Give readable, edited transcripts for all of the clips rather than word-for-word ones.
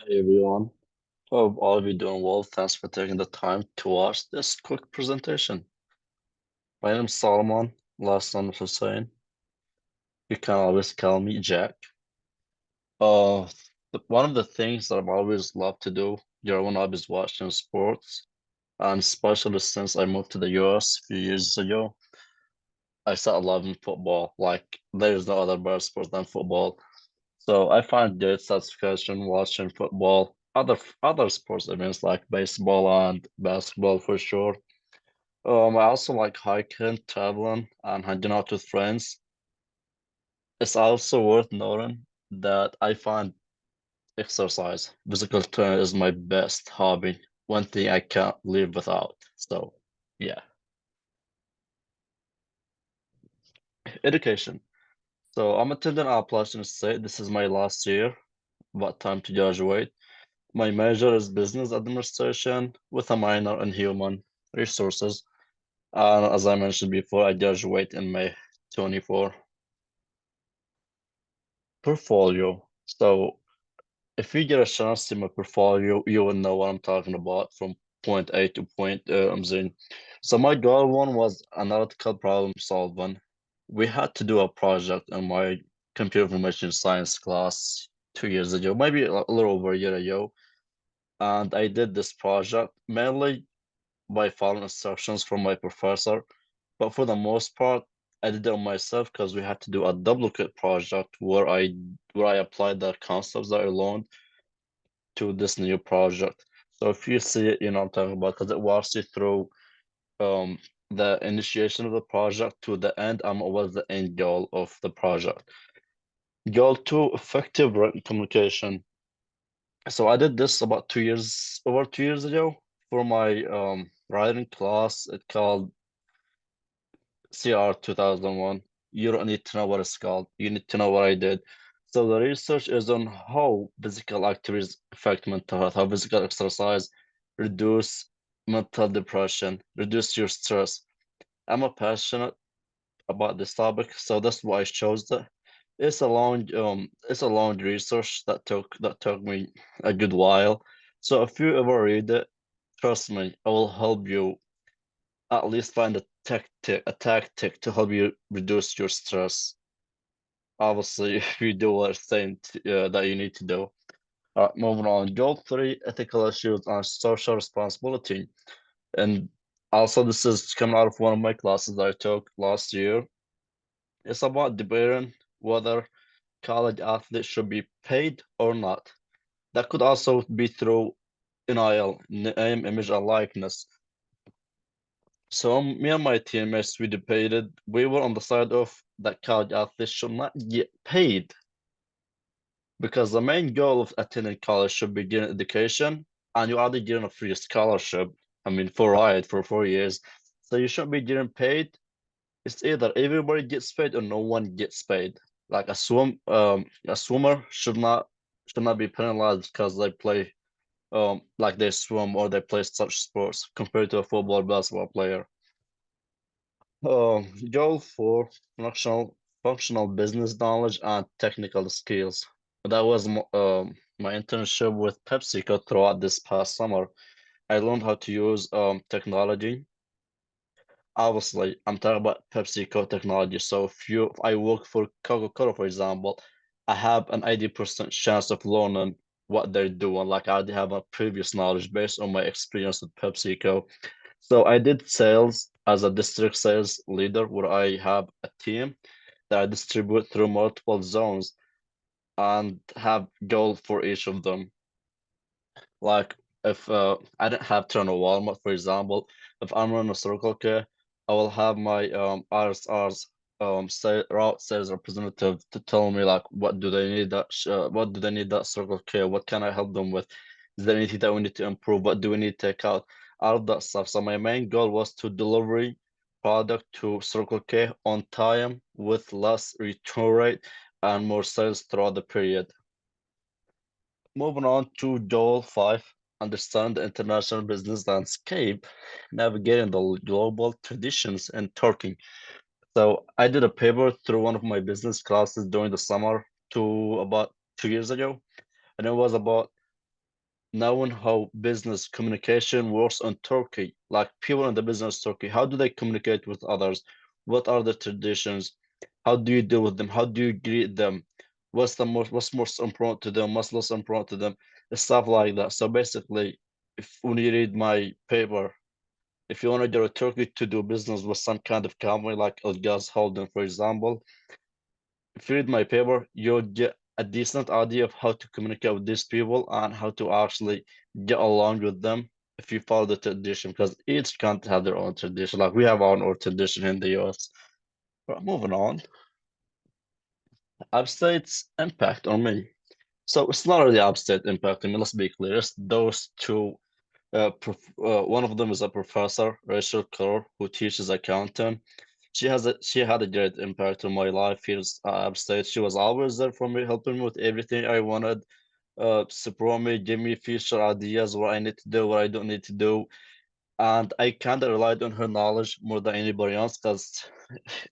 Hey everyone, hope all of you doing well. Thanks for taking the time to watch this quick presentation. My name is Solomon, last name is Hussein. You can always call me Jack. Uh, One of the things that I've always loved to do, when I was watching sports, and especially since I moved to the US a few years ago, I started loving football. Like, there's no other better sport than football. So I find great satisfaction watching football, other sports events like baseball and basketball for sure. I also like hiking, traveling, and hanging out with friends. It's also worth noting that I find exercise, physical training is my best hobby, one thing I can't live without. So yeah, education. So I'm attending Appalachian State. This is my last year, about time to graduate. My major is business administration with a minor in human resources. And as I mentioned before, I graduate in May 24. Portfolio. So if you get a chance to see my portfolio, you will know what I'm talking about from point A to point I'm saying. So my goal one was analytical problem solving. We had to do a project in my computer information science class 2 years ago, maybe a little over a year ago. And I did this project mainly by following instructions from my professor. But for the most part, I did it on myself because we had to do a duplicate project where I applied the concepts that I learned to this new project. So if you see it, you know what I'm talking about because it walks you through um the initiation of the project to the end and what was the end goal of the project. Goal two, effective written communication. So I did this about 2 years, over 2 years ago for my writing class. It called CR 2001. You don't need to know what it's called. You need to know what I did. So the research is on how physical activities affect mental health, how physical exercise reduce mental depression, reduce your stress. I'm a passionate about this topic, so that's why I chose it. It's a long research that took me a good while. So if you ever read it, trust me, I will help you at least find a tactic to help you reduce your stress. Obviously, if you do what that you need to do. All right, moving on. Goal three, ethical issues and social responsibility. And also, this is coming out of one of my classes that I took last year. It's about debating whether college athletes should be paid or not. That could also be through NIL, name, image, and likeness. So me and my teammates, we debated. We were on the side of that college athletes should not get paid because the main goal of attending college should be getting education, and you're either getting a free scholarship. I mean, for right for 4 years, so you shouldn't be getting paid. It's either everybody gets paid or no one gets paid. Like a swimmer should not be penalized because they play like they swim or they play such sports compared to a football or basketball player. Goal for functional business knowledge and technical skills. That was my internship with PepsiCo throughout this past summer. I learned how to use technology. Obviously, I'm talking about PepsiCo technology. So if I work for Coca-Cola, for example, I have an 80% chance of learning what they're doing. Like I already have a previous knowledge based on my experience with PepsiCo. So I did sales as a district sales leader where I have a team that I distribute through multiple zones and have goal for each of them. Like if I don't have to run a Walmart, for example, if I'm running a Circle K, I will have my RSR's route sales representative to tell me like what do they need that Circle K? What can I help them with? Is there anything that we need to improve? What do we need to take out? All of that stuff. So my main goal was to deliver product to Circle K on time with less return rate and more sales throughout the period. Moving on to goal five, understand the international business landscape, navigating the global traditions and Turkey. So I did a paper through one of my business classes during the summer to about 2 years ago, and it was about knowing how business communication works in Turkey, like people in the business Turkey, how do they communicate with others? What are the traditions? How do you deal with them? How do you greet them? What's most important to them? What's less important to them? Stuff like that. So basically, if when you read my paper, if you want to go to Turkey to do business with some kind of company like Ilgaz Holding, for example, if you read my paper, you'll get a decent idea of how to communicate with these people and how to actually get along with them if you follow the tradition, because each country have their own tradition. Like we have our own tradition in the US. But moving on, upstate's impact on me. So it's not really upstate impact on me, let's be clear. It's those two. One of them is a professor, Rachel Kerr, who teaches accounting. She had a great impact on my life here at Upstate. She was always there for me, helping me with everything I wanted, support me, give me future ideas, what I need to do, what I don't need to do. And I kind of relied on her knowledge more than anybody else because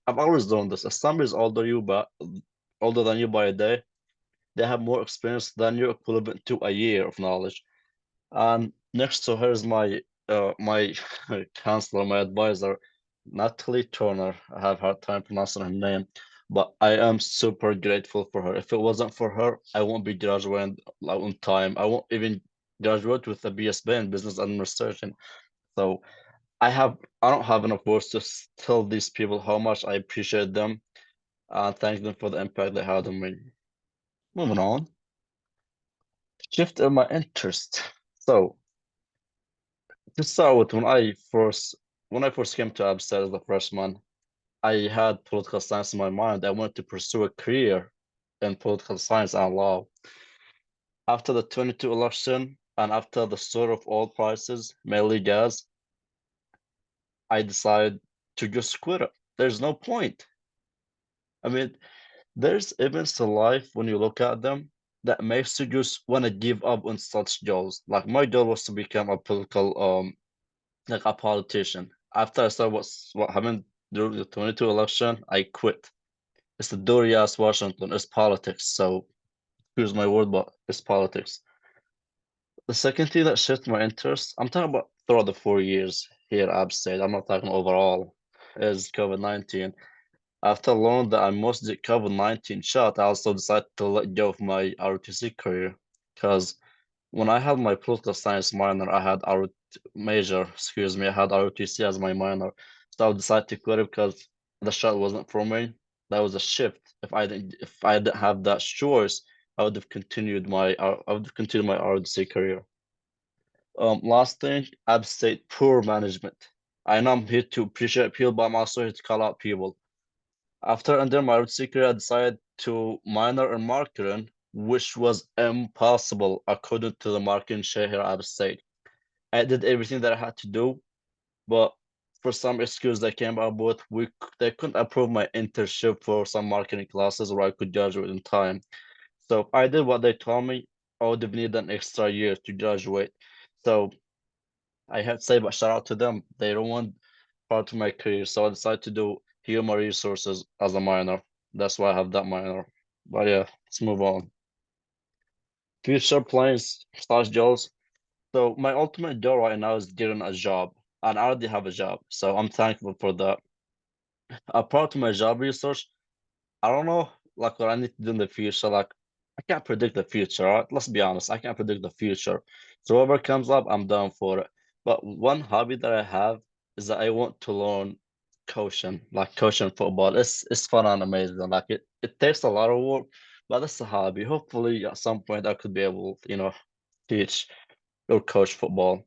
I've always done this. If somebody's older than you by a day, they have more experience than you, equivalent to a year of knowledge. And next to her is my counselor, my advisor, Natalie Turner. I have hard time pronouncing her name, but I am super grateful for her. If it wasn't for her, I won't be graduating on time. I won't even graduate with a BSB in business administration. So I don't have enough words to tell these people how much I appreciate them and thank them for the impact they had on me. Moving on, shift in my interest. So to start with, when I first came to Absat as a freshman, I had political science in my mind. I wanted to pursue a career in political science and law. After the 22 election and after the sort of oil prices, mainly gas, I decided to just quit it. There's no point. I mean, there's events in life when you look at them that makes you just want to give up on such goals. Like my goal was to become a like a politician. After I saw what happened during the 22 election, I quit. It's the dirty ass Washington. It's politics. So here's my word, but it's politics. The second thing that shifted my interest, I'm talking about throughout the 4 years here at App State. I'm not talking overall, is COVID-19. After learning that I must get COVID-19 shot, I also decided to let go of my ROTC career because when I had my political science minor, I had our major, excuse me, I had ROTC as my minor. So I decided to quit it because the shot wasn't for me. That was a shift. If I didn't have that choice, I would have continued my ROTC career. Last thing, upstate poor management. I know I'm here to appreciate people, but I'm also here to call out people. After ending my ROTC career, I decided to minor in marketing, which was impossible according to the marketing share here at State. I did everything that I had to do, but for some excuse they came up with, they couldn't approve my internship for some marketing classes where I could graduate in time. So if I did what they told me, I would have needed an extra year to graduate. So I had to say, but shout out to them. They don't want part of my career, so I decided to do human resources as a minor. That's why I have that minor. But yeah, let's move on. Future plans slash goals. So my ultimate goal right now is getting a job, and I already have a job, so I'm thankful for that. Apart from my job research, I don't know like what I need to do in the future. Like I can't predict the future, right? Let's be honest, I can't predict the future. So whatever comes up, I'm down for it. But one hobby that I have is that I want to learn coaching, like coaching football. It's fun and amazing. Like it takes a lot of work, but it's a hobby. Hopefully at some point I could be able, teach or coach football.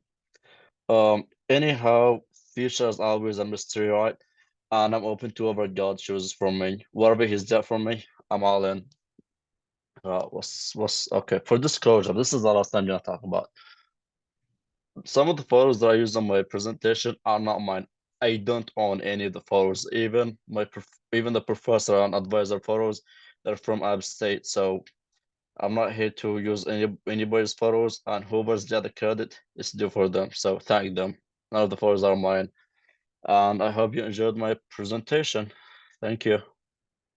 Anyhow, future is always a mystery, right? And I'm open to whatever God chooses for me. Whatever He's done for me, I'm all in. What's okay for disclosure? This is the last time I'm gonna talk about. Some of the photos that I use on my presentation are not mine. I don't own any of the photos, even the professor and advisor photos. They're from App State, so I'm not here to use anybody's photos, and whoever's got the credit is due for them. So thank them. None of the photos are mine. And I hope you enjoyed my presentation. Thank you.